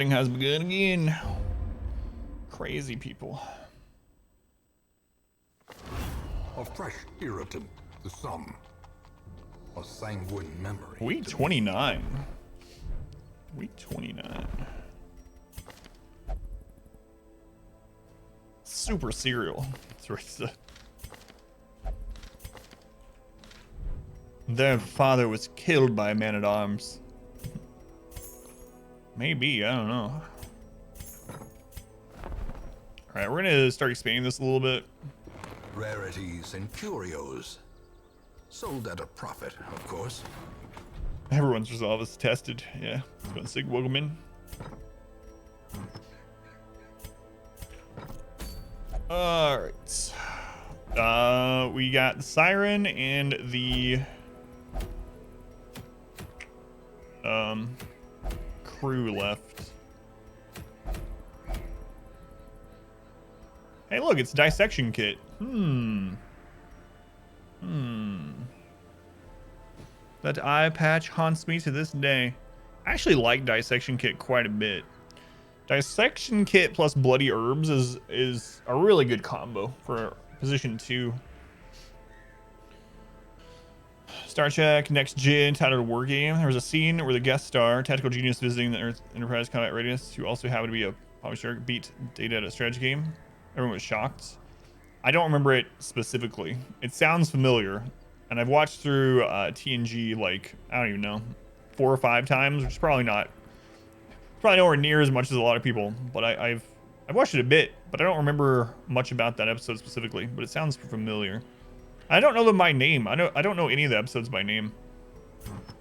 Thing has begun again. Crazy people. A fresh irritant to some. A sanguine memory. Week 29. Week 29. Super cereal. That's right. Their father was killed by a man-at-arms. Maybe, I don't know. Alright, we're gonna start expanding this a little bit. Rarities and curios. Sold at a profit, of course. Everyone's resolve is tested. Yeah, it's going Sig Wogelman. Alright. We got the Siren and the crew left. Hey, look, it's a dissection kit. That eye patch haunts me to this day. I actually like dissection kit quite a bit. Dissection kit plus bloody herbs is a really good combo for position 2. Star Trek Next Gen titled War Game. There was a scene where the guest star, tactical genius visiting the Earth Enterprise combat readiness, who also happened to be a publisher, beat Data at a strategy game. Everyone was shocked. I don't remember it specifically. It sounds familiar, and I've watched through TNG like, I don't even know, 4 or 5 times, which is probably nowhere near as much as a lot of people. But I've watched it a bit, but I don't remember much about that episode specifically. But it sounds familiar. I don't know them by name. I don't know any of the episodes by name.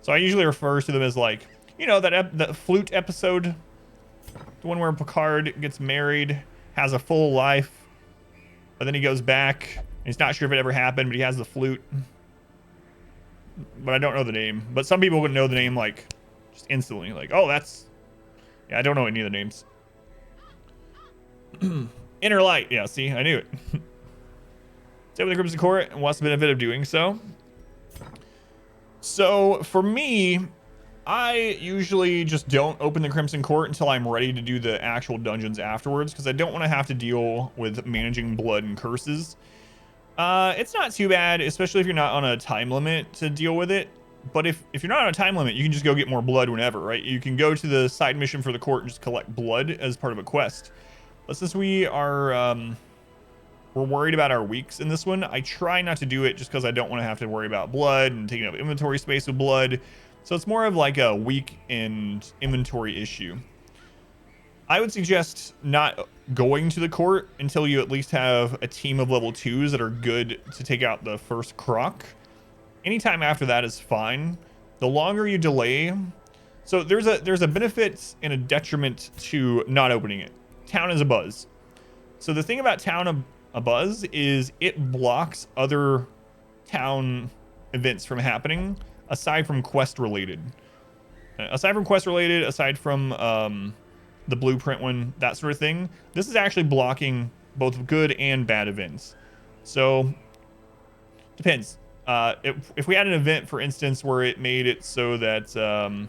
So I usually refer to them as, like, you know, that flute episode, the one where Picard gets married, has a full life, but then he goes back and he's not sure if it ever happened, but he has the flute. But I don't know the name. But some people would know the name, like, just instantly, like, oh, that's, yeah, I don't know any of the names. Inner Light, yeah, see, I knew it. Stay with the Crimson Court and what's the benefit of doing so? So for me, I usually just don't open the Crimson Court until I'm ready to do the actual dungeons afterwards, because I don't want to have to deal with managing blood and curses. It's not too bad, especially if you're not on a time limit to deal with it. But if you're not on a time limit, you can just go get more blood whenever, right? You can go to the side mission for the court and just collect blood as part of a quest. But since we are we're worried about our weeks in this one, I try not to do it just because I don't want to have to worry about blood and taking up inventory space with blood. So it's more of like a week and inventory issue. I would suggest not going to the court until you at least have a team of level 2s that are good to take out the first croc. Anytime after that is fine. The longer you delay, so there's a benefit and a detriment to not opening it. Town is a buzz. So the thing about Town a Buzz is it blocks other town events from happening aside from quest related. Aside from the blueprint one, that sort of thing, this is actually blocking both good and bad events. So depends. If we had an event, for instance, where it made it so that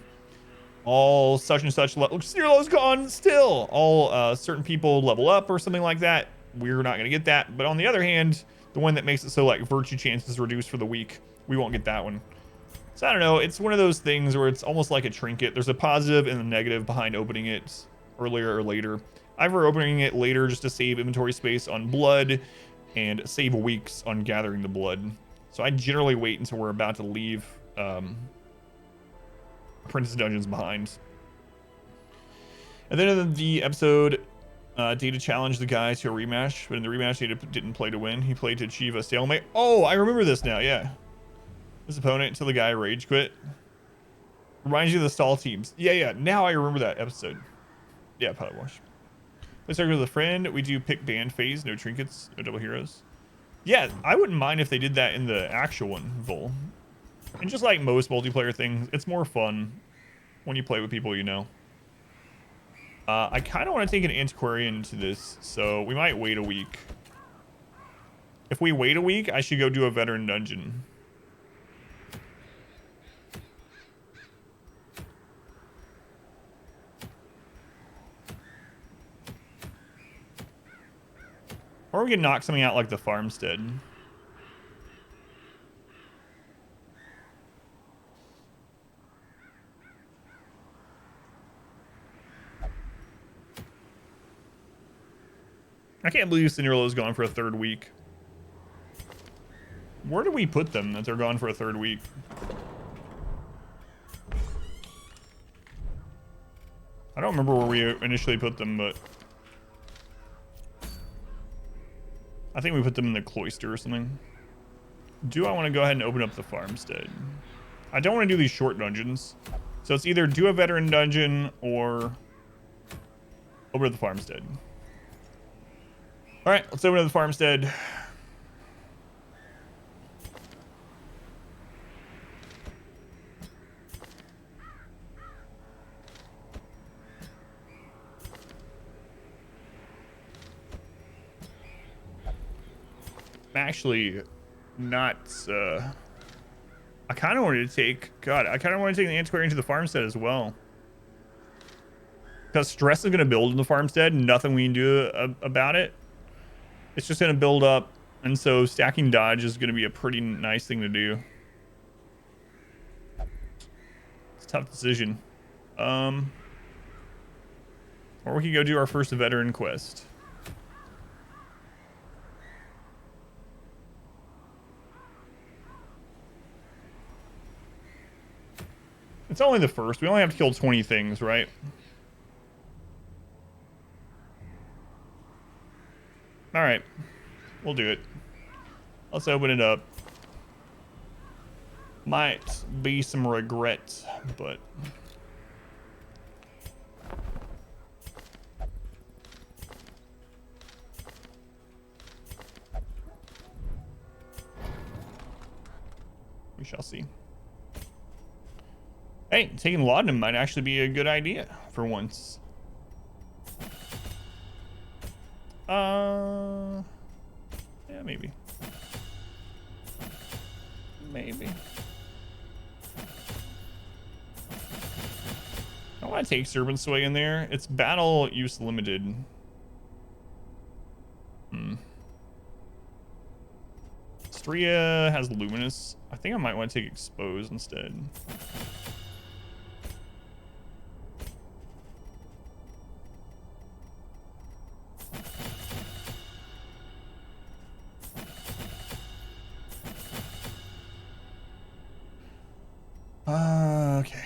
all such and such Cirillo's gone still, all certain people level up or something like that, we're not going to get that. But on the other hand, the one that makes it so like virtue chances reduced for the week, we won't get that one. So I don't know, it's one of those things where it's almost like a trinket. There's a positive and a negative behind opening it earlier or later. Either opening it later just to save inventory space on blood and save weeks on gathering the blood. So I generally wait until we're about to leave Apprentice Dungeons behind. And then in the episode, Data challenged the guy to a rematch, but in the rematch, Data didn't play to win. He played to achieve a stalemate. Oh, I remember this now, yeah. His opponent until the guy rage quit. Reminds you of the stall teams. Yeah, now I remember that episode. Yeah, Pilot Wash. Let's start with a friend. We do pick band phase, no trinkets, no double heroes. Yeah, I wouldn't mind if they did that in the actual one, Vol. And just like most multiplayer things, it's more fun when you play with people you know. I kind of want to take an antiquarian to this, so we might wait a week. If we wait a week, I should go do a veteran dungeon. Or we can knock something out like the farmstead. I can't believe Cinderella's gone for a third week. Where do we put them that they're gone for a third week? I don't remember where we initially put them, but I think we put them in the cloister or something. Do I want to go ahead and open up the farmstead? I don't want to do these short dungeons. So it's either do a veteran dungeon or open up the farmstead. All right, let's open up the farmstead. I'm actually not, I kind of wanted to take, God, I kind of want to take the antiquarian to the farmstead as well. Because stress is going to build in the farmstead, nothing we can do about it. It's just going to build up, and so stacking dodge is going to be a pretty nice thing to do. It's a tough decision. Or we could go do our first veteran quest. It's only the first. We only have to kill 20 things, right? All right. We'll do it. Let's open it up. Might be some regret, but... we shall see. Hey, taking laudanum might actually be a good idea for once. Yeah, maybe. Maybe. I want to take Serpent Sway in there. It's battle use limited. Stria has Luminous. I think I might want to take Expose instead. Okay.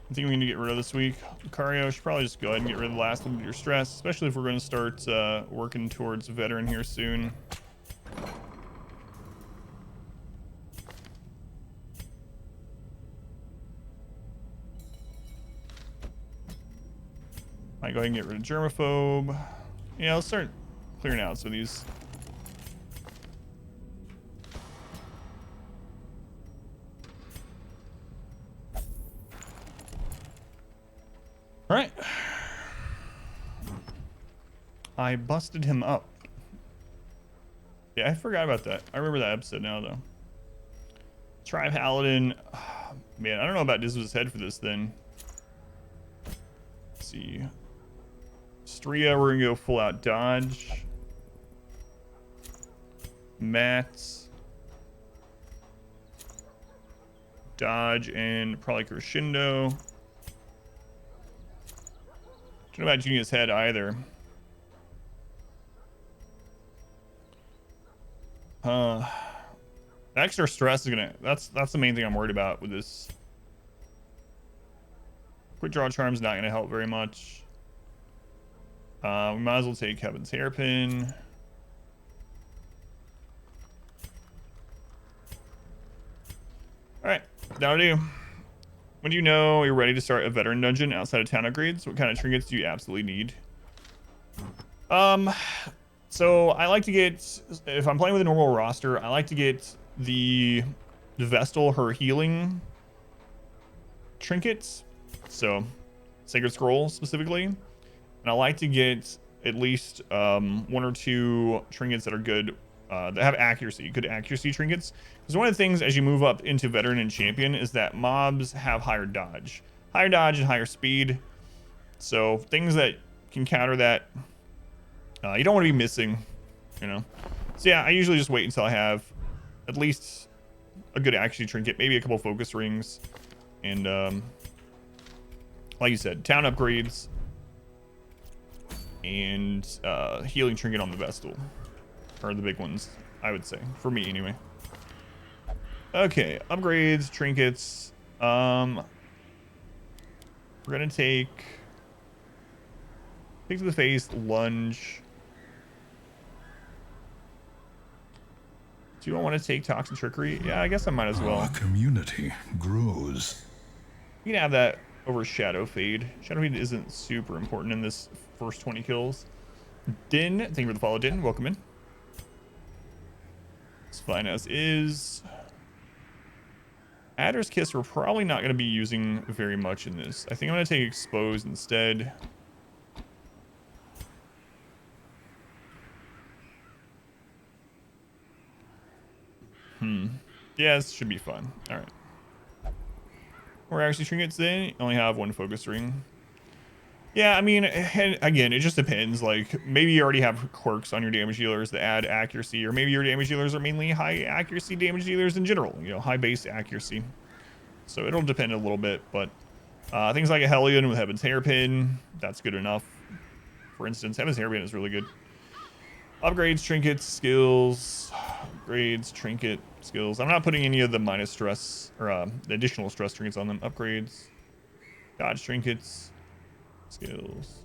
I think we need to get rid of this week. Lucario should probably just go ahead and get rid of the last one of your stress, especially if we're going to start working towards a veteran here soon. Might go ahead and get rid of Germaphobe. Yeah, let's start clearing out some of these. All right. I busted him up. Yeah, I forgot about that. I remember that episode now, though. Tribe Paladin. Man, I don't know about Dizwa's head for this then. Let's see. Stria, we're gonna go full out dodge. Mats. Dodge and probably Crescendo. Don't know about Junior's head either. Extra stress is gonna, that's the main thing I'm worried about with this. Quick draw charm's not gonna help very much. We might as well take Kevin's hairpin. Alright, that'll do. When do you know you're ready to start a veteran dungeon outside of town upgrades? What kind of trinkets do you absolutely need? So I like to get, if I'm playing with a normal roster, I like to get the Vestal, her healing trinkets. So Sacred Scroll specifically. And I like to get at least 1 or 2 trinkets that are good that have accuracy, good accuracy trinkets. Because one of the things as you move up into veteran and champion is that mobs have higher dodge and higher speed. So things that can counter that, you don't want to be missing, you know. So yeah, I usually just wait until I have at least a good accuracy trinket, maybe a couple focus rings, and like you said, town upgrades and healing trinket on the Vestal are the big ones, I would say, for me anyway. Okay, upgrades, trinkets. We're gonna take kick to the face, lunge. Do you want to take toxin trickery? Yeah, I guess I might as well. Our community grows. You can have that over shadow fade. Shadow fade isn't super important in this first 20 kills. Din, thank you for the follow, Din. Welcome in. It's fine as is. Adder's Kiss we're probably not going to be using very much in this. I think I'm going to take Expose instead. Yeah, this should be fun. All right. We're actually trinkets today. Only have one focus ring. Yeah, I mean, again, it just depends. Like, maybe you already have quirks on your damage dealers that add accuracy, or maybe your damage dealers are mainly high accuracy damage dealers in general, you know, high base accuracy. So it'll depend a little bit, but things like a Hellion with Heaven's Hairpin, that's good enough. For instance, Heaven's Hairpin is really good. Upgrades, trinkets, skills, upgrades, trinket, skills. I'm not putting any of the minus stress or the additional stress trinkets on them. Upgrades, dodge trinkets, skills.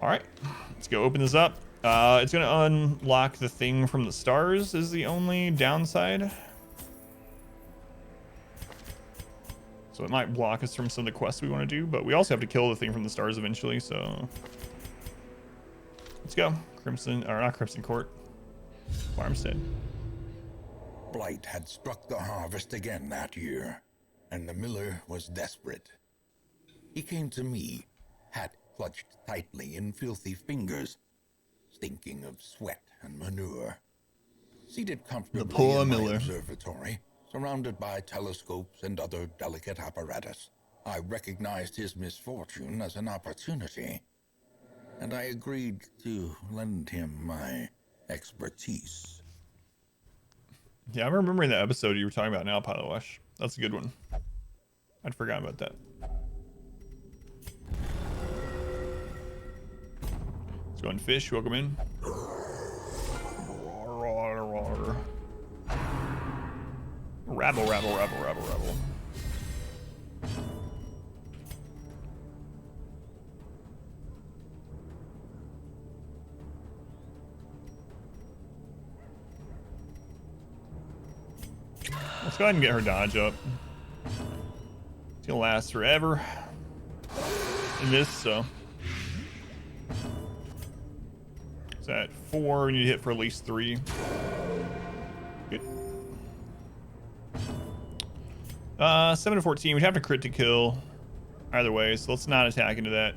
All right, let's go open this up. It's gonna unlock the thing from the stars is the only downside. So it might block us from some of the quests we want to do, but we also have to kill the thing from the stars eventually, so let's go. Crimson, or not Crimson Court, Farmstead. Blight had struck the harvest again that year, and the miller was desperate. He came to me, hat clutched tightly in filthy fingers, stinking of sweat and manure. Seated comfortably in my observatory, surrounded by telescopes and other delicate apparatus, I recognized his misfortune as an opportunity, and I agreed to lend him my expertise. Yeah, I'm remembering the episode you were talking about now, Pilot Wash. That's a good one. I'd forgotten about that. Let's go and fish. Welcome in. Rabble, rabble, rabble, rabble, rabble. Let's go ahead and get her dodge up. It's gonna last forever in this, so. It's at 4, we need to hit for at least 3. Good. 7 to 14, we'd have to crit to kill either way, so let's not attack into that.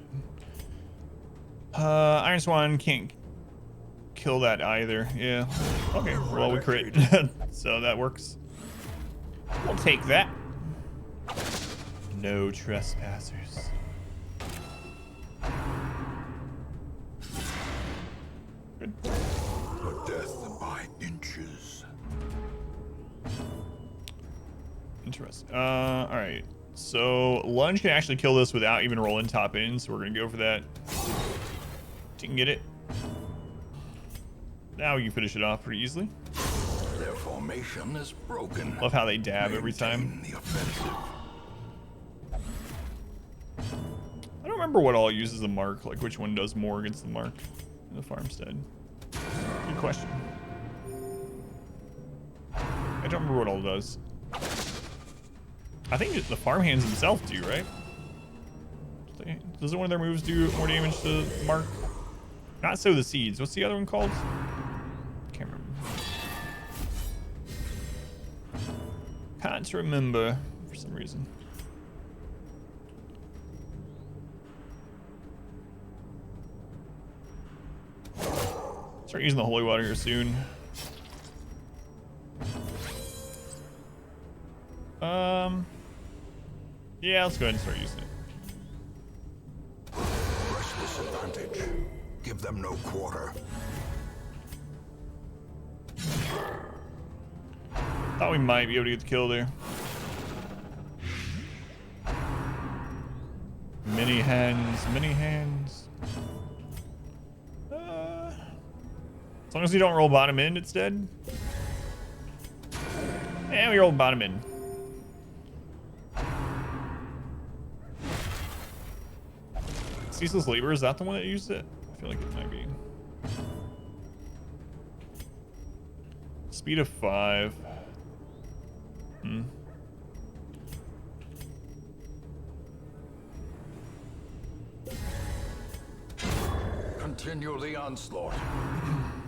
Iron Swan can't kill that either. Yeah. Okay, well, we crit, so that works. We'll take that. No trespassers. Good. For death by inches. Interesting. All right. So lunge can actually kill this without even rolling top in, so we're gonna go for that. You can get it. Now we can finish it off pretty easily. Their formation is broken. Love how they dab every time. The offensive. I don't remember what all uses the mark, like which one does more against the mark in the farmstead. Good question. I don't remember what all does. I think the farmhands themselves do, right? Doesn't one of their moves do more damage to the mark? Not sow the seeds. What's the other one called? Can't remember. Can't remember for some reason. Start using the holy water here soon. Yeah, let's go ahead and start using it. Press this advantage. Give them no quarter. Thought we might be able to get the kill there. Many hands, many hands. As long as you don't roll bottom end, it's dead. And we rolled bottom end. Ceaseless Labor, is that the one that used it? I feel like it might be. Speed of 5. Continue the onslaught.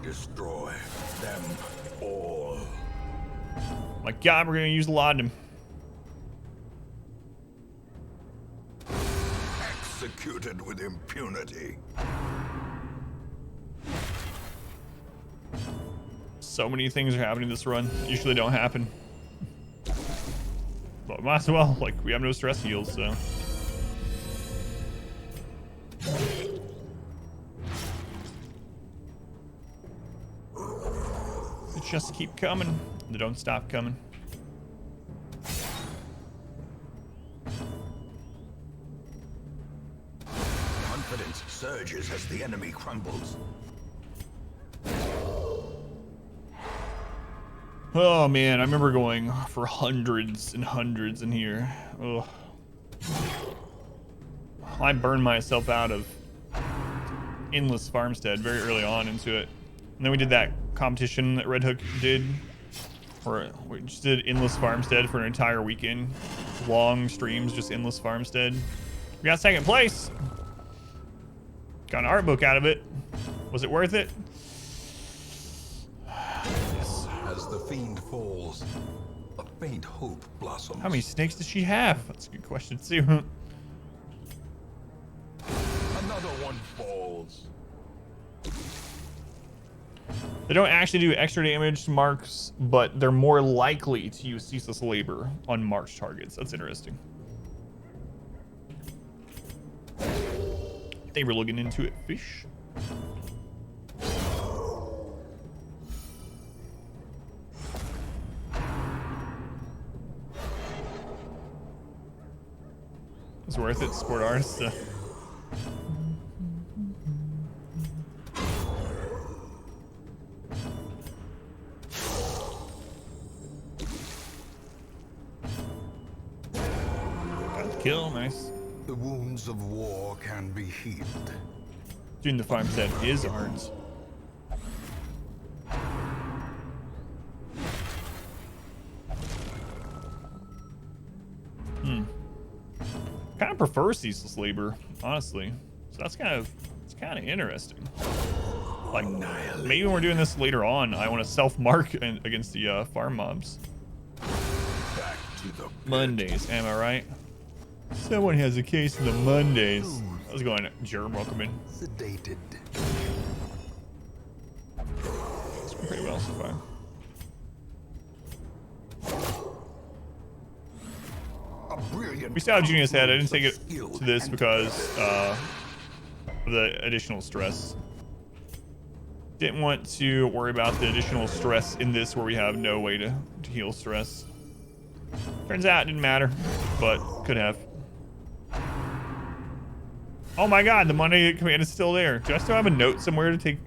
Destroy them all. My God, we're gonna use a lot of them. Executed with impunity. So many things are happening this run. Usually don't happen. But might as well. Like, we have no stress heals, so. They just keep coming. They don't stop coming. Confidence surges as the enemy crumbles. Oh man, I remember going for hundreds and hundreds in here. Ugh. I burned myself out of Endless Farmstead very early on into it. And then we did that competition that Redhook did, where we just did Endless Farmstead for an entire weekend. Long streams, just Endless Farmstead. We got second place. Got an art book out of it. Was it worth it? Yes. As the fiend falls, a faint hope blossoms. How many snakes does she have? That's a good question too. Another one falls. They don't actually do extra damage to marks, but they're more likely to use Ceaseless Labor on marked targets. That's interesting. They were looking into it, fish. It's worth it, sport artist. Kill, nice. The wounds of war can be healed. Doing the farmstead is ours. Kind of prefer Ceaseless Labor, honestly. So it's kind of interesting. Like, maybe when we're doing this later on, I want to self-mark against the farm mobs. Back to the Mondays, am I right? Someone has a case of the Mondays. How's it going, Germ? Welcome in. sedated. It's going pretty well so far. We saw how Genius had. I didn't take it to this because of the additional stress. Didn't want to worry about the additional stress in this where we have no way to heal stress. Turns out it didn't matter, but could have. Oh my God, the Monday command is still there. Do I still have a note somewhere to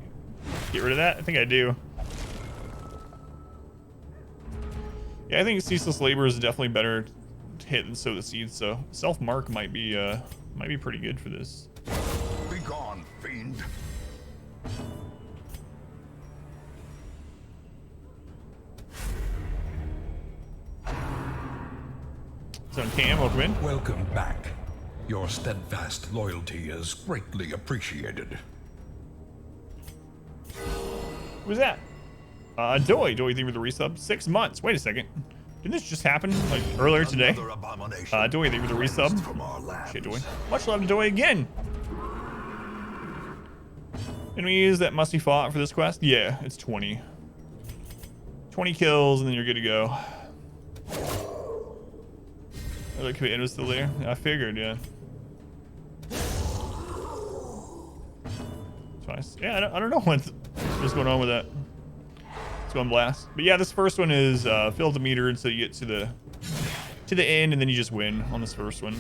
get rid of that? I think I do. Yeah, I think Ceaseless Labor is definitely better to hit than Sow the Seeds, so self-mark might be pretty good for this. Be gone, fiend. So Cam, welcome in. Welcome back. Your steadfast loyalty is greatly appreciated. Who's that? Doy, thank you for the resub. 6 months. Wait a second. Didn't this just happen like earlier today? Doy, thank you for the resub. Shit, Doy. Much love to Doy again. Enemies that must be fought for this quest? Yeah, it's 20. 20 kills and then you're good to go. Oh, that command was still there? I figured, yeah. Twice. Yeah, I don't know what's going on with that. Let's go on blast. But yeah, this first one is fill the meter so you get to the end and then you just win on this first one.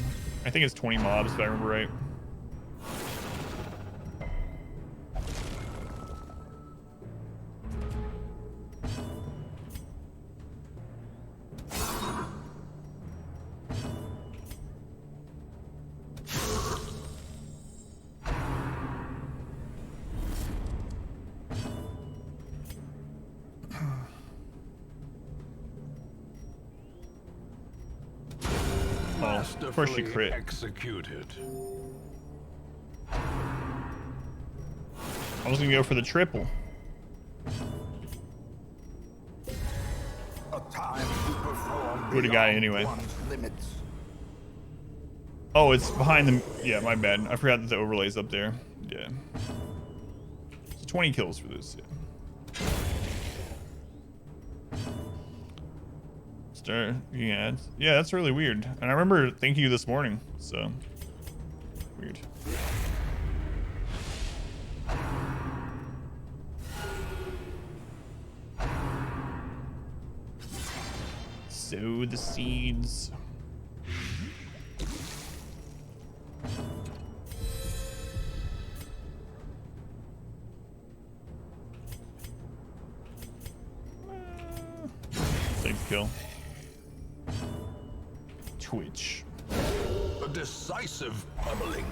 I think it's 20 mobs if I remember right. Of course she crit. Executed. I was gonna go for the triple. Would have got it anyway. Oh, it's behind them. Yeah, my bad. I forgot that the overlay's up there. Yeah. So 20 kills for this. Yeah. Yeah, that's really weird. And I remember thanking you this morning, so weird. Sow the seeds. Take the kill. Twitch. A decisive pummeling.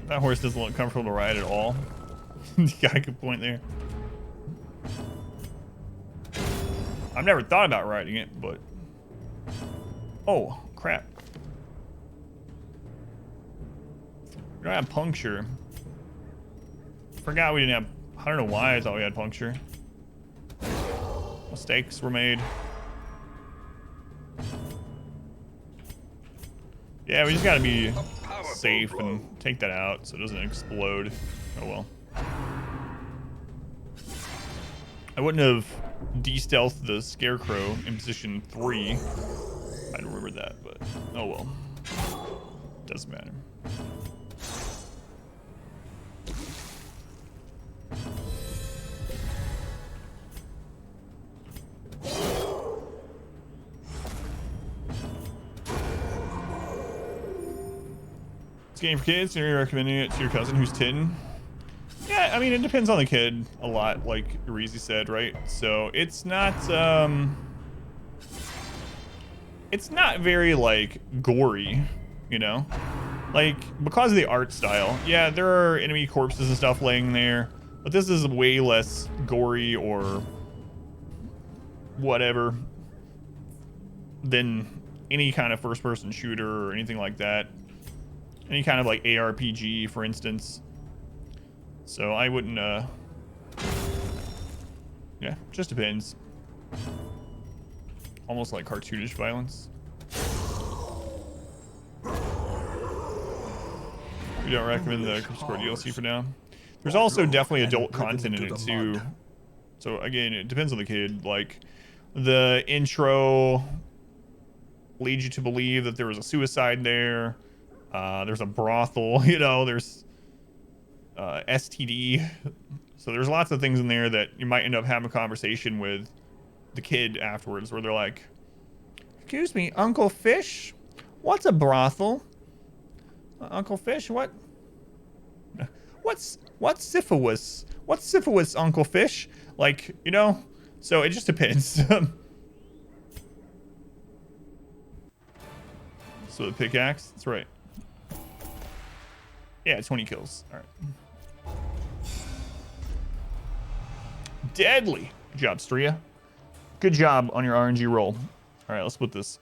That horse doesn't look comfortable to ride at all. You got a good point there. I've never thought about riding it, but... Oh, crap. We don't have puncture. Forgot we didn't have... I don't know why I thought we had puncture. Mistakes were made. Yeah, we just gotta be safe and take that out so it doesn't explode. Oh well. I wouldn't have de-stealthed the scarecrow in position 3. I don't remember that, but oh well. Doesn't matter. Game for kids, so you're recommending it to your cousin who's 10. Yeah, I mean, it depends on the kid a lot, like Reezy said, right? So it's not very like gory, you know, like because of the art style. Yeah, there are enemy corpses and stuff laying there, but this is way less gory or whatever than any kind of first-person shooter or anything like that. Any kind of like ARPG, for instance. So I wouldn't, yeah, just depends. Almost like cartoonish violence. We don't recommend the Crypt Core DLC for now. There's also definitely adult content in it too. So again, it depends on the kid. Like the intro leads you to believe that there was a suicide there. There's a brothel, you know, there's STD. So there's lots of things in there that you might end up having a conversation with the kid afterwards where they're like, excuse me, Uncle Fish, what's a brothel? Uncle Fish, what's syphilis? What's syphilis, Uncle Fish? Like, you know, so it just depends. So the pickaxe, that's right. Yeah, 20 kills. All right. Deadly. Good job, Stria. Good job on your RNG roll. All right, let's split this.